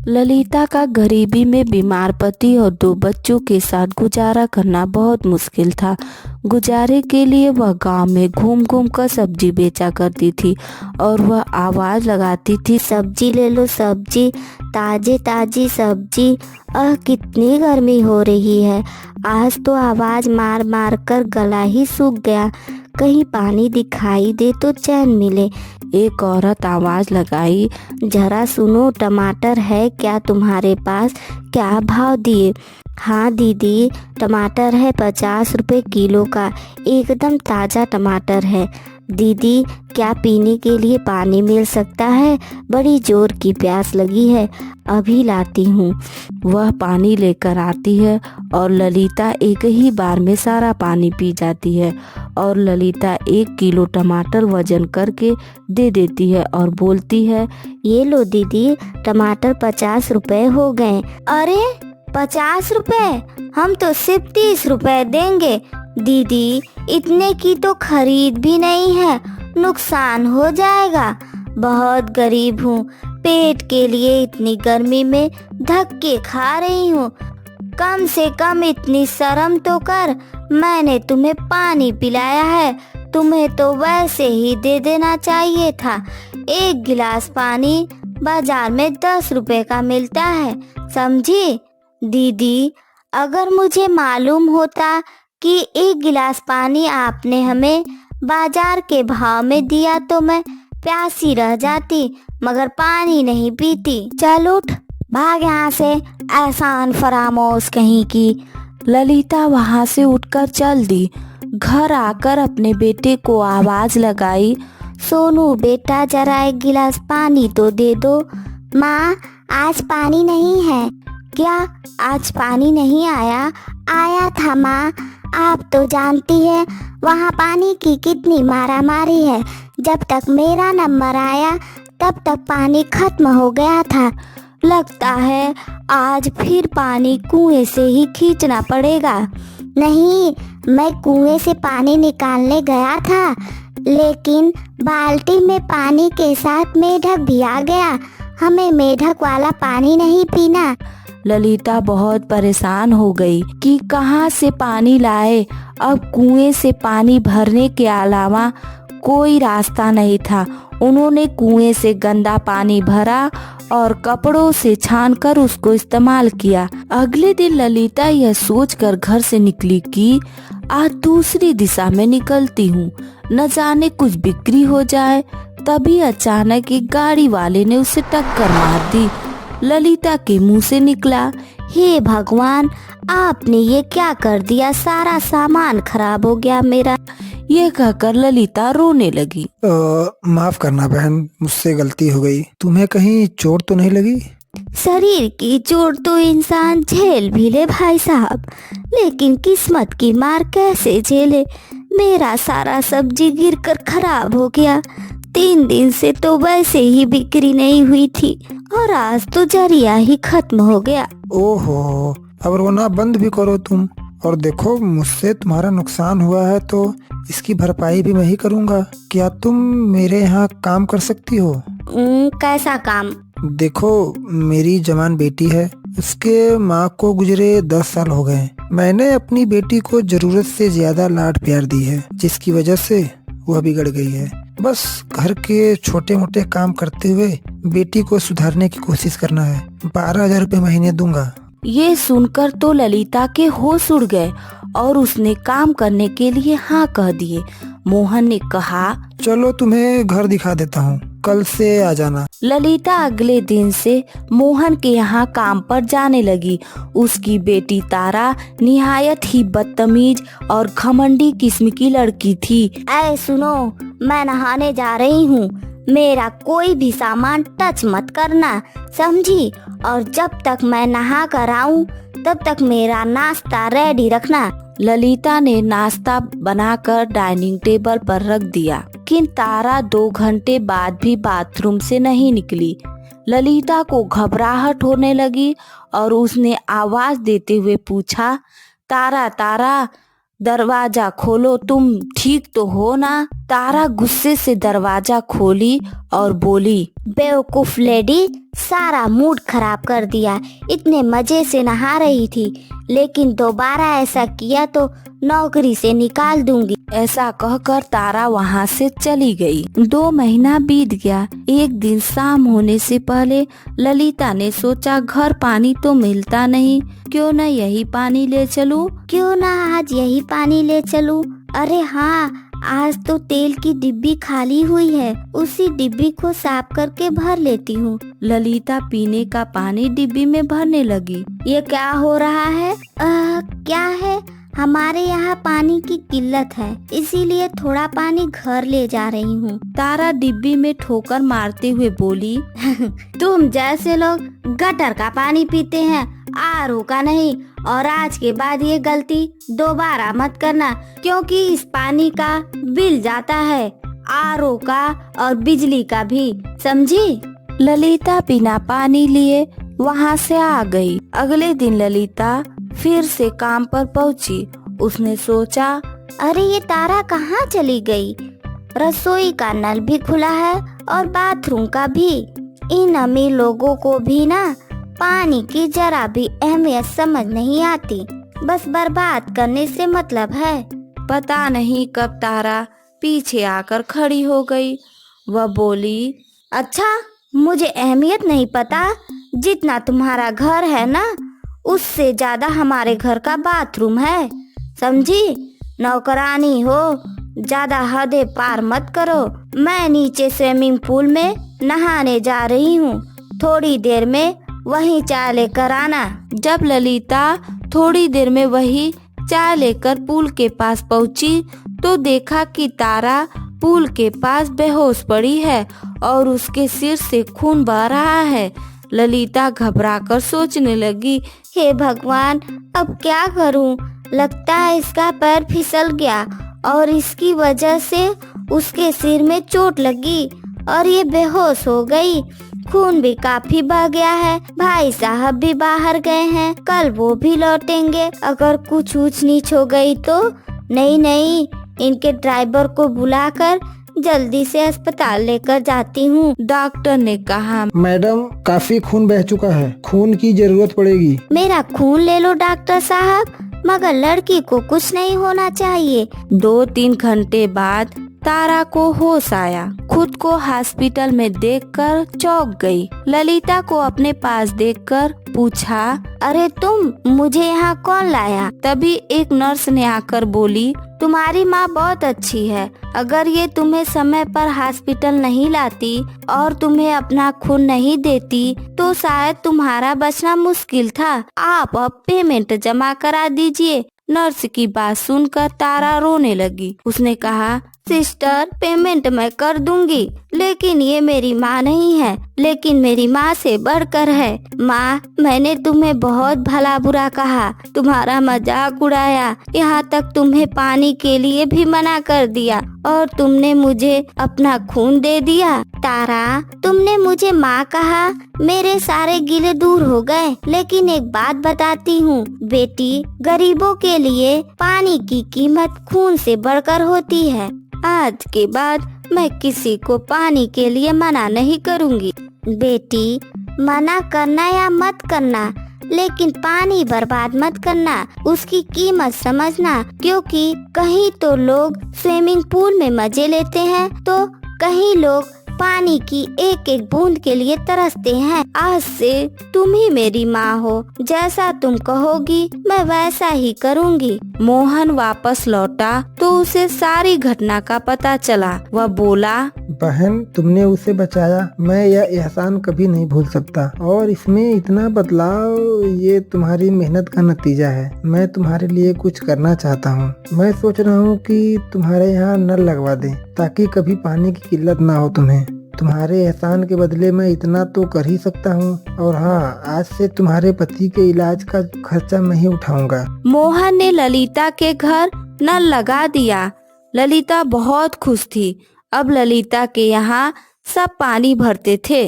ललिता का गरीबी में बीमार पति और दो बच्चों के साथ गुजारा करना बहुत मुश्किल था। गुजारे के लिए वह गांव में घूम घूम कर सब्जी बेचा करती थी और वह आवाज लगाती थी, सब्जी ले लो सब्जी, ताजे ताजी सब्जी। कितनी गर्मी हो रही है। आज तो आवाज मार मार कर गला ही सूख गया। कहीं पानी दिखाई दे तो चैन मिले। एक औरत आवाज लगाई, जरा सुनो, टमाटर है क्या तुम्हारे पास? क्या भाव दिए? हाँ दीदी, टमाटर है 50 रुपए किलो का, एकदम ताज़ा टमाटर है। दीदी, क्या पीने के लिए पानी मिल सकता है? बड़ी जोर की प्यास लगी है, अभी लाती हूँ। वह पानी लेकर आती है और ललिता एक ही बार में सारा पानी पी जाती है और ललिता 1 किलो टमाटर वजन करके दे देती है और बोलती है, ये लो दीदी, टमाटर 50 रुपए हो गए। अरे 50 रुपए? हम तो सिर्फ 30 रुपए देंगे। दीदी, इतने की तो खरीद भी नहीं है, नुकसान हो जाएगा। बहुत गरीब हूँ, पेट के लिए इतनी गर्मी में धक्के खा रही हूँ। कम से कम इतनी शर्म तो कर, मैंने तुम्हें पानी पिलाया है, तुम्हें तो वैसे ही दे देना चाहिए था। 1 गिलास पानी बाजार में 10 रुपए का मिलता है, समझी? दीदी, अगर मुझे मालूम होता कि 1 गिलास पानी आपने हमें बाजार के भाव में दिया तो मैं प्यासी रह जाती, मगर पानी नहीं पीती। चल उठ, भाग यहाँ से, एहसान फरामोश कहीं की। ललिता वहाँ से उठकर चल दी। घर आकर अपने बेटे को आवाज लगाई, सोनू बेटा, जरा 1 गिलास पानी तो दे दो। माँ, आज पानी नहीं है। क्या आज पानी नहीं आया? आया था माँ, आप तो जानती है वहाँ पानी की कितनी मारामारी है। जब तक मेरा नंबर आया तब तक पानी खत्म हो गया था। लगता है आज फिर पानी कुएं से ही खींचना पड़ेगा। नहीं, मैं कुएं से पानी निकालने गया था, लेकिन बाल्टी में पानी के साथ मेढक भी आ गया। हमें मेढक वाला पानी नहीं पीना। ललिता बहुत परेशान हो गई कि कहाँ से पानी लाए। अब कुएं से पानी भरने के अलावा कोई रास्ता नहीं था। उन्होंने कुएं से गंदा पानी भरा और कपड़ों से छानकर उसको इस्तेमाल किया। अगले दिन ललिता यह सोचकर घर से निकली कि आज दूसरी दिशा में निकलती हूँ, न जाने कुछ बिक्री हो जाए। तभी अचानक एक गाड़ी वाले ने उसे टक्कर मार दी। ललिता के मुंह से निकला, हे भगवान, आपने ये क्या कर दिया? सारा सामान खराब हो गया मेरा। ये कहकर ललिता रोने लगी। माफ करना बहन, मुझसे गलती हो गई। तुम्हें कहीं चोट तो नहीं लगी? शरीर की चोट तो इंसान झेल भी ले भाई साहब, लेकिन किस्मत की मार कैसे झेले? मेरा सारा सब्जी गिरकर खराब हो गया। 3 दिन से तो वैसे ही बिक्री नहीं हुई थी और आज तो जरिया ही खत्म हो गया। ओहो, अब रोना बंद भी करो तुम। और देखो, मुझसे तुम्हारा नुकसान हुआ है तो इसकी भरपाई भी मैं ही करूँगा। क्या तुम मेरे यहाँ काम कर सकती हो? कैसा काम? देखो, मेरी जवान बेटी है, उसके माँ को गुजरे 10 साल हो गए। मैंने अपनी बेटी को जरूरत से ज्यादा लाड प्यार दी है, जिसकी वजह से वह बिगड़ गई है। बस घर के छोटे मोटे काम करते हुए बेटी को सुधारने की कोशिश करना है। 12,000 रुपए महीने दूंगा। ये सुनकर तो ललिता के होश उड़ गए और उसने काम करने के लिए हाँ कह दिए। मोहन ने कहा, चलो तुम्हें घर दिखा देता हूँ, कल से आ जाना। ललिता अगले दिन से मोहन के यहाँ काम पर जाने लगी। उसकी बेटी तारा निहायत ही बदतमीज और घमंडी किस्म की लड़की थी। ऐ सुनो, मैं नहाने जा रही हूँ, मेरा कोई भी सामान टच मत करना, समझी? और जब तक मैं नहा कर आऊँ तब तक मेरा नाश्ता रेडी रखना। ललिता ने नाश्ता बनाकर डाइनिंग टेबल पर रख दिया, लेकिन तारा 2 घंटे बाद भी बाथरूम से नहीं निकली। ललिता को घबराहट होने लगी और उसने आवाज देते हुए पूछा, तारा तारा, दरवाजा खोलो, तुम ठीक तो हो ना? तारा गुस्से से दरवाजा खोली और बोली, बेवकूफ लेडी, सारा मूड खराब कर दिया। इतने मजे से नहा रही थी, लेकिन दोबारा ऐसा किया तो नौकरी से निकाल दूंगी। ऐसा कहकर तारा वहाँ से चली गई। 2 महीना बीत गया। एक दिन शाम होने से पहले ललिता ने सोचा, घर पानी तो मिलता नहीं, क्यों न यही पानी ले चलूं? क्यों ना आज यही पानी ले चलूं? अरे हाँ, आज तो तेल की डिब्बी खाली हुई है, उसी डिब्बी को साफ करके भर लेती हूँ। ललिता पीने का पानी डिब्बी में भरने लगी। ये क्या हो रहा है? क्या है? हमारे यहाँ पानी की किल्लत है, इसीलिए थोड़ा पानी घर ले जा रही हूँ। तारा डिब्बी में ठोकर मारते हुए बोली, तुम जैसे लोग गटर का पानी पीते हैं, आरओ का नहीं। और आज के बाद ये गलती दोबारा मत करना, क्योंकि इस पानी का बिल जाता है, आरओ का और बिजली का भी, समझी? ललिता बिना पानी लिए वहाँ से आ गई। अगले दिन ललिता फिर से काम पर पहुँची। उसने सोचा, अरे ये तारा कहाँ चली गई? रसोई का नल भी खुला है और बाथरूम का भी। इन अमीर लोगों को भी ना पानी की जरा भी अहमियत समझ नहीं आती, बस बर्बाद करने से मतलब है। पता नहीं कब तारा पीछे आकर खड़ी हो गई। वह बोली, अच्छा, मुझे अहमियत नहीं पता। जितना तुम्हारा घर है ना, उससे ज्यादा हमारे घर का बाथरूम है, समझी? नौकरानी हो, ज्यादा हदें पार मत करो। मैं नीचे स्विमिंग पूल में नहाने जा रही हूँ, थोड़ी देर में वहीं चाय लेकर आना। जब ललिता थोड़ी देर में वही चाय लेकर पूल के पास पहुंची तो देखा कि तारा पूल के पास बेहोश पड़ी है और उसके सिर से खून बह रहा है। ललिता घबराकर सोचने लगी, हे भगवान, अब क्या करूं? लगता है इसका पैर फिसल गया और इसकी वजह से उसके सिर में चोट लगी और ये बेहोश हो गई। खून भी काफी बह गया है। भाई साहब भी बाहर गए हैं, कल वो भी लौटेंगे। अगर कुछ ऊंच नीच हो गई तो? नहीं, इनके ड्राइवर को बुलाकर जल्दी से अस्पताल लेकर जाती हूँ। डॉक्टर ने कहा, मैडम, काफी खून बह चुका है, खून की जरूरत पड़ेगी। मेरा खून ले लो डॉक्टर साहब, मगर लड़की को कुछ नहीं होना चाहिए। 2-3 घंटे बाद तारा को होश आया। खुद को हॉस्पिटल में देखकर चौंक गई। ललिता को अपने पास देखकर पूछा, अरे तुम, मुझे यहाँ कौन लाया? तभी एक नर्स ने आकर बोली, तुम्हारी माँ बहुत अच्छी है। अगर ये तुम्हें समय पर हॉस्पिटल नहीं लाती और तुम्हें अपना खून नहीं देती तो शायद तुम्हारा बचना मुश्किल था। आप अब पेमेंट जमा करा दीजिए। नर्स की बात सुनकर तारा रोने लगी। उसने कहा, सिस्टर, पेमेंट मैं कर दूंगी, लेकिन ये मेरी माँ नहीं है, लेकिन मेरी माँ से बढ़कर है। माँ, मैंने तुम्हें बहुत भला बुरा कहा, तुम्हारा मजाक उड़ाया, यहाँ तक तुम्हें पानी के लिए भी मना कर दिया और तुमने मुझे अपना खून दे दिया। तारा, तुमने मुझे माँ कहा, मेरे सारे गिले दूर हो गए। लेकिन एक बात बताती हूँ बेटी, गरीबों के लिए पानी की कीमत खून से बढ़कर होती है। आज के बाद मैं किसी को पानी के लिए मना नहीं करूँगी। बेटी, मना करना या मत करना, लेकिन पानी बर्बाद मत करना, उसकी कीमत समझना। क्योंकि कहीं तो लोग स्विमिंग पूल में मजे लेते हैं, तो कहीं लोग पानी की एक एक बूंद के लिए तरसते हैं। आज से तुम ही मेरी माँ हो, जैसा तुम कहोगी मैं वैसा ही करूँगी। मोहन वापस लौटा तो उसे सारी घटना का पता चला। वह बोला, बहन, तुमने उसे बचाया, मैं यह एहसान कभी नहीं भूल सकता। और इसमें इतना बदलाव, ये तुम्हारी मेहनत का नतीजा है। मैं तुम्हारे लिए कुछ करना चाहता हूँ। मैं सोच रहा हूँ कि तुम्हारे यहाँ नल लगवा दें, ताकि कभी पानी की किल्लत ना हो तुम्हें। तुम्हारे एहसान के बदले मैं इतना तो कर ही सकता हूँ। और हाँ, आज से तुम्हारे पति के इलाज का खर्चा मैं ही उठाऊंगा। मोहन ने ललिता के घर नल लगा दिया। ललिता बहुत खुश थी। अब ललिता के यहाँ सब पानी भरते थे।